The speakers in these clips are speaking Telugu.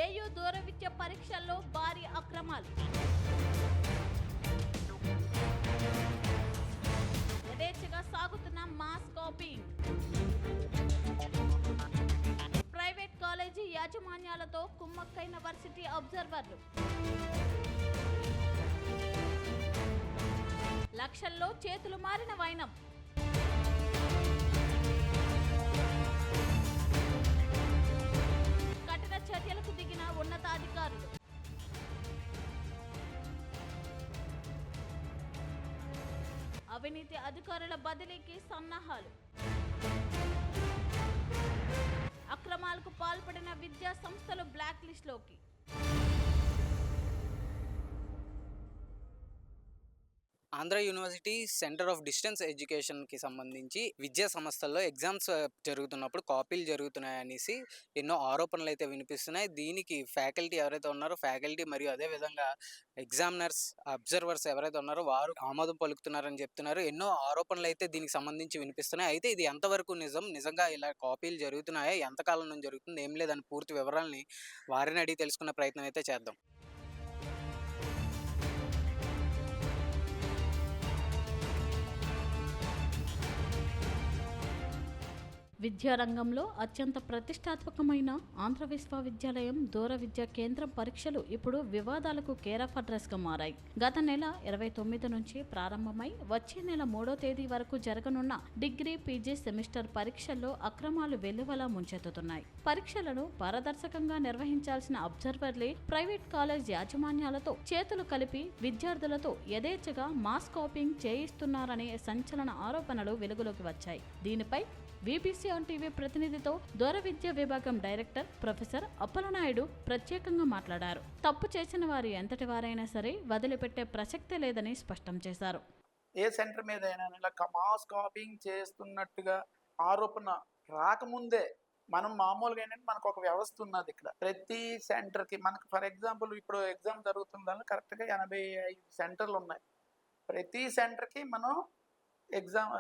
ఏయూ దూర విద్య పరీక్షల్లో భారీ అక్రమాలు. యథేచ్ఛగా సాగుతున్న మాస్ కాపీయింగ్. ప్రైవేట్ కాలేజీ యాజమాన్యాలతో కుమ్మక్కైన వర్సిటీ అబ్జర్వర్లు. లక్షల్లో చేతులు మారిన వైనం. కఠిన చర్యలకు దిగిన ఉన్నతాధికారులు. అవినీతి అధికారుల బదిలీకి సన్నాహాలు. అక్రమాలకు పాల్పడిన విద్యా సంస్థలు బ్లాక్ లిస్టులోకి. Andhra university centre of distance ఎడ్యుకేషన్కి సంబంధించి విద్యా సంస్థల్లో ఎగ్జామ్స్ జరుగుతున్నప్పుడు కాపీలు జరుగుతున్నాయనేసి ఎన్నో ఆరోపణలు అయితే వినిపిస్తున్నాయి. దీనికి ఫ్యాకల్టీ ఎవరైతే ఉన్నారో ఫ్యాకల్టీ మరియు అదేవిధంగా ఎగ్జామినర్స్ అబ్జర్వర్స్ ఎవరైతే ఉన్నారో వారు ఆమోదం పలుకుతున్నారని చెప్తున్నారు. ఎన్నో ఆరోపణలు అయితే దీనికి సంబంధించి వినిపిస్తున్నాయి. అయితే ఇది ఎంతవరకు నిజంగా ఇలా కాపీలు జరుగుతున్నాయా, ఎంతకాలం నుంచి జరుగుతుంది, ఏం లేదని పూర్తి వివరాలని వారిని అడిగి తెలుసుకునే ప్రయత్నం అయితే చేద్దాం. విద్యారంగంలో అత్యంత ప్రతిష్టాత్మకమైన ఆంధ్ర విశ్వవిద్యాలయం దూర విద్యా కేంద్రం పరీక్షలు ఇప్పుడు వివాదాలకు కేర్ ఆఫ్ అడ్రస్గా మారాయి. గత నెల 29 నుంచి ప్రారంభమై వచ్చే నెల 3వ తేదీ వరకు జరగనున్న డిగ్రీ, పీజీ సెమిస్టర్ పరీక్షల్లో అక్రమాలు వెల్లువలా ముంచెత్తుతున్నాయి. పరీక్షలను పారదర్శకంగా నిర్వహించాల్సిన అబ్జర్వర్లే ప్రైవేట్ కాలేజ్ యాజమాన్యాలతో చేతులు కలిపి విద్యార్థులతో యథేచ్ఛగా మాస్ కాపీయింగ్ చేయిస్తున్నారనే సంచలన ఆరోపణలు వెలుగులోకి వచ్చాయి. దీనిపై బీబీసీ ఆన్ టీవీ ప్రతినిధితో దూర విద్యా విభాగం డైరెక్టర్ ప్రొఫెసర్ అప్పలనాయుడు ప్రత్యేకంగా మాట్లాడారు. తప్పు చేసిన వారు ఎంతటి వారైనా సరే వదిలిపెట్టే ప్రసక్తే లేదని స్పష్టం చేశారు. ఏ సెంటర్ మీద అయినా ఇలా మాస్ కాపీయింగ్ చేస్తున్నట్టుగా ఆరోపణ రాకముందే మనం మామూలుగా ఏంటంటే మనకు ఒక వ్యవస్థ ఉన్నది. ఇక్కడ ప్రతి సెంటర్కి మనకు ఫర్ ఎగ్జాంపుల్ ఇప్పుడు ఎగ్జామ్ జరుగుతుందని కరెక్ట్గా 85 సెంటర్లు ఉన్నాయి. ప్రతి సెంటర్కి మనం ఎగ్జామ్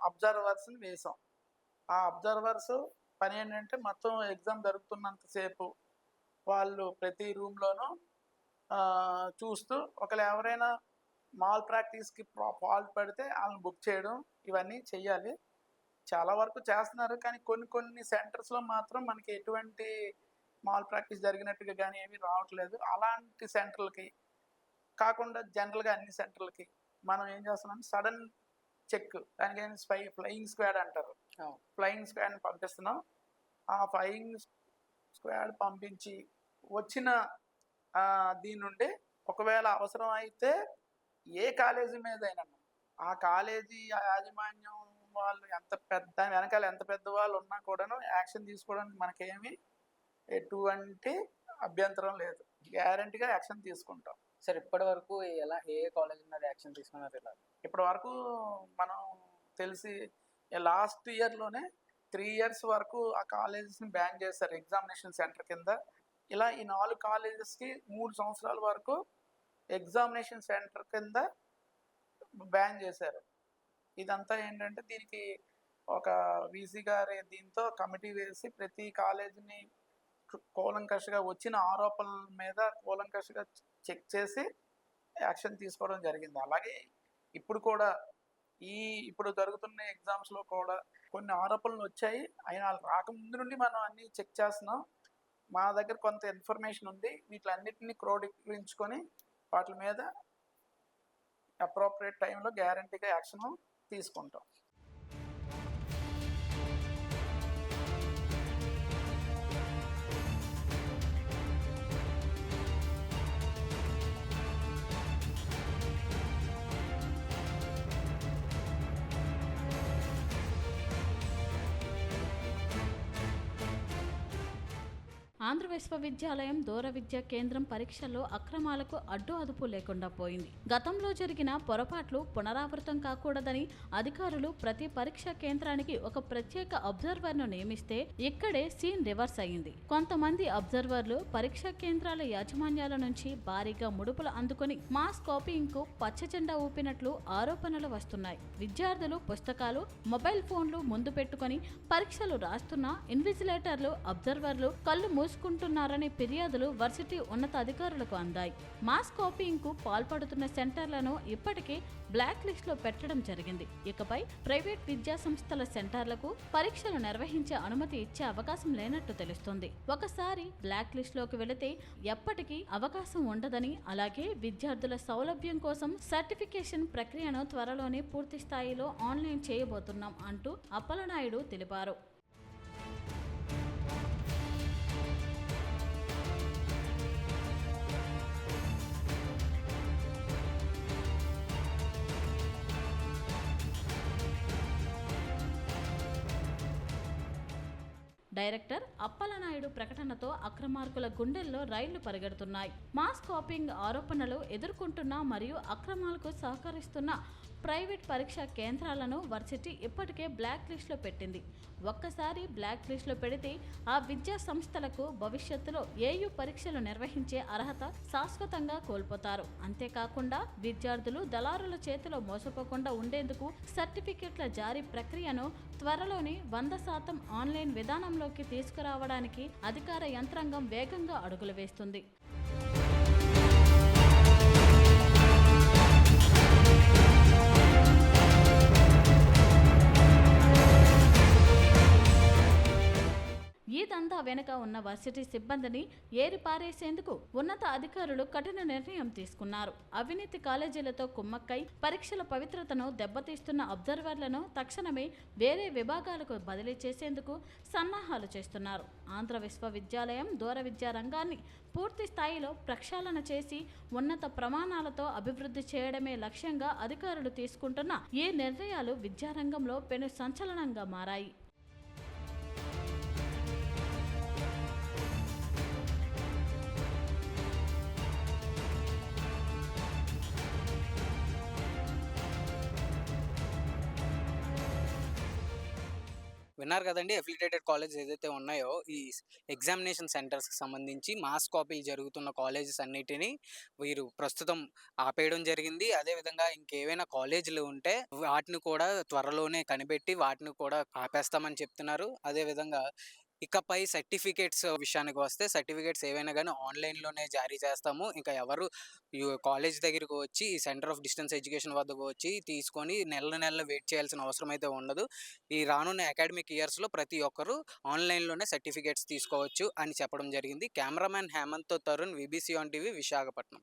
అబ్జర్వర్స్ని వేసాం. ఆ అబ్జర్వర్స్ పని ఏంటంటే మొత్తం ఎగ్జామ్ జరుగుతున్నంతసేపు వాళ్ళు ప్రతి రూమ్లోనూ చూస్తూ ఒకవేళ ఎవరైనా మాల్ ప్రాక్టీస్కి ఫాల్ట్ పడితే వాళ్ళని బుక్ చేయడం ఇవన్నీ చెయ్యాలి. చాలా వరకు చేస్తున్నారు, కానీ కొన్ని సెంటర్స్లో మాత్రం మనకి ఎటువంటి మాల్ ప్రాక్టీస్ జరిగినట్టుగా కానీ ఏమీ రావట్లేదు. అలాంటి సెంటర్లకి కాకుండా జనరల్గా అన్ని సెంటర్లకి మనం ఏం చేస్తున్నాం, సడన్ చెక్, దానికి ఫ్లయింగ్ స్క్వాడ్ అంటారు. ఫ్లయింగ్ స్క్వాడ్ని పంపిస్తున్నాం. ఆ ఫ్లయింగ్ స్క్వాడ్ పంపించి వచ్చిన దీని నుండి ఒకవేళ అవసరం అయితే ఏ కాలేజీ మీద అయినా ఆ కాలేజీ యాజమాన్యం వాళ్ళు వెనకాల ఎంత పెద్ద వాళ్ళు ఉన్నా కూడాను యాక్షన్ తీసుకోవడానికి మనకేమి ఎటువంటి అభ్యంతరం లేదు. గ్యారంటీగా యాక్షన్ తీసుకుంటాం. సార్, ఇప్పటి వరకు ఏ కాలేజ్ మీద యాక్షన్ తీసుకున్నారు? ఇలా ఇప్పటి వరకు మనం తెలిసి లాస్ట్ ఇయర్లోనే 3 years వరకు ఆ కాలేజెస్ని బ్యాన్ చేశారు ఎగ్జామినేషన్ సెంటర్ కింద. ఇలా ఈ 4 కాలేజెస్కి 3 సంవత్సరాల వరకు ఎగ్జామినేషన్ సెంటర్ కింద బ్యాన్ చేశారు. ఇదంతా ఏంటంటే దీనికి ఒక వీసీ గారి దీంతో కమిటీ వేసి ప్రతి కాలేజీని కూలంకషగా వచ్చిన ఆరోపణల మీద కూలంకషగా చెక్ చేసి యాక్షన్ తీసుకోవడం జరిగింది. అలాగే ఇప్పుడు కూడా ఇప్పుడు జరుగుతున్న ఎగ్జామ్స్లో కూడా కొన్ని ఆరోపణలు వచ్చాయి. అయినా రాకముందు నుండి మనం అన్నీ చెక్ చేస్తున్నాం. మా దగ్గర కొంత ఇన్ఫర్మేషన్ ఉంది. వీటిలన్నిటిని క్రోడీకరించుకొని వాటి మీద అప్రోప్రియేట్ టైంలో గ్యారంటీగా యాక్షన్ తీసుకుంటాం. ఆంధ్ర విశ్వవిద్యాలయం దూర విద్యా కేంద్రం పరీక్షల్లో అక్రమాలకు అడ్డు అదుపు లేకుండా పోయింది. గతంలో జరిగిన పొరపాట్లు పునరావృతం కాకూడదని అధికారులు ప్రతి పరీక్షా కేంద్రానికి ఒక ప్రత్యేక అబ్జర్వర్ను నియమిస్తే ఇక్కడే సీన్ రివర్స్ అయింది. కొంతమంది అబ్జర్వర్లు పరీక్షా కేంద్రాల యాజమాన్యాల నుంచి భారీగా ముడుపులు అందుకుని మాస్ కాపీయింగ్ కు పచ్చజెండా ఊపినట్లు ఆరోపణలు వస్తున్నాయి. విద్యార్థులు పుస్తకాలు, మొబైల్ ఫోన్లు ముందు పెట్టుకుని పరీక్షలు రాస్తున్న ఇన్విజిలేటర్లు, అబ్జర్వర్లు కళ్ళు మూసుకుని ఎదుర్కొంటున్నారనే ఫిర్యాదులు వర్సిటీ ఉన్నతాధికారులకు అందాయి. మాస్ కాపీయింగ్కు పాల్పడుతున్న సెంటర్లను ఇప్పటికే బ్లాక్ లిస్టులో పెట్టడం జరిగింది. ఇకపై ప్రైవేట్ విద్యా సంస్థల సెంటర్లకు పరీక్షలు నిర్వహించే అనుమతి ఇచ్చే అవకాశం లేనట్టు తెలుస్తుంది. ఒకసారి బ్లాక్ లిస్టులోకి వెళితే ఎప్పటికీ అవకాశం ఉండదని, అలాగే విద్యార్థుల సౌలభ్యం కోసం సర్టిఫికేషన్ ప్రక్రియను త్వరలోనే పూర్తి స్థాయిలో ఆన్లైన్ చేయబోతున్నాం అంటూ అప్పలనాయుడు తెలిపారు. డైరెక్టర్ అప్పలనాయుడు ప్రకటనతో అక్రమార్కుల గుండెల్లో రైళ్లు పరిగెడుతున్నాయి. మాస్ కాపీయింగ్ ఆరోపణలు ఎదుర్కొంటున్న మరియు అక్రమాలకు సహకరిస్తున్న ప్రైవేట్ పరీక్షా కేంద్రాలను వర్సిటీ ఇప్పటికే బ్లాక్ లిస్టులో పెట్టింది. ఒక్కసారి బ్లాక్ లిస్టులో పెడితే ఆ విద్యా సంస్థలకు భవిష్యత్తులో ఏయూ పరీక్షలు నిర్వహించే అర్హత శాశ్వతంగా కోల్పోతారు. అంతేకాకుండా విద్యార్థులు దళారుల చేతిలో మోసపోకుండా ఉండేందుకు సర్టిఫికెట్ల జారీ ప్రక్రియను త్వరలోనే 100% ఆన్లైన్ విధానంలోకి తీసుకురావడానికి అధికార యంత్రాంగం వేగంగా అడుగులు వేస్తుంది. ఈ దందా వెనుక ఉన్న వర్సిటీ సిబ్బందిని ఏరిపారేసేందుకు ఉన్నత అధికారులు కఠిన నిర్ణయం తీసుకున్నారు. అవినీతి కాలేజీలతో కుమ్మక్కై పరీక్షల పవిత్రతను దెబ్బతీస్తున్న అబ్జర్వర్లను తక్షణమే వేరే విభాగాలకు బదిలీ చేసేందుకు సన్నాహాలు చేస్తున్నారు. ఆంధ్ర విశ్వవిద్యాలయం దూర విద్యా రంగాన్ని పూర్తి స్థాయిలో ప్రక్షాళన చేసి ఉన్నత ప్రమాణాలతో అభివృద్ధి చేయడమే లక్ష్యంగా అధికారులు తీసుకుంటున్న ఈ నిర్ణయాలు విద్యారంగంలో పెను సంచలనంగా మారాయి. విన్నారు కదండి. అఫిలియేటెడ్ కాలేజెస్ ఏదైతే ఉన్నాయో ఈ ఎగ్జామినేషన్ సెంటర్స్కి సంబంధించి మాస్ కాపీలు జరుగుతున్న కాలేజెస్ అన్నిటినీ వీరు ప్రస్తుతం ఆపేయడం జరిగింది. అదేవిధంగా ఇంకేవైనా కాలేజీలు ఉంటే వాటిని కూడా త్వరలోనే కనిపెట్టి వాటిని కూడా ఆపేస్తామని చెప్తున్నారు. అదేవిధంగా ఇకపై సర్టిఫికేట్స్ విషయానికి వస్తే సర్టిఫికేట్స్ ఏవైనా కానీ ఆన్లైన్లోనే జారీ చేస్తాము. ఇంకా ఎవరు కాలేజ్ దగ్గరికి వచ్చి ఈ సెంటర్ ఆఫ్ డిస్టెన్స్ ఎడ్యుకేషన్ వద్దకు వచ్చి తీసుకొని నెలలు వెయిట్ చేయాల్సిన అవసరం అయితే ఉండదు. ఈ రానున్న అకాడమిక్ ఇయర్స్లో ప్రతి ఒక్కరూ ఆన్లైన్లోనే సర్టిఫికేట్స్ తీసుకోవచ్చు అని చెప్పడం జరిగింది. కెమెరామ్యాన్ హేమంత్తో Tarun, VBC on TV, Visakhapatnam.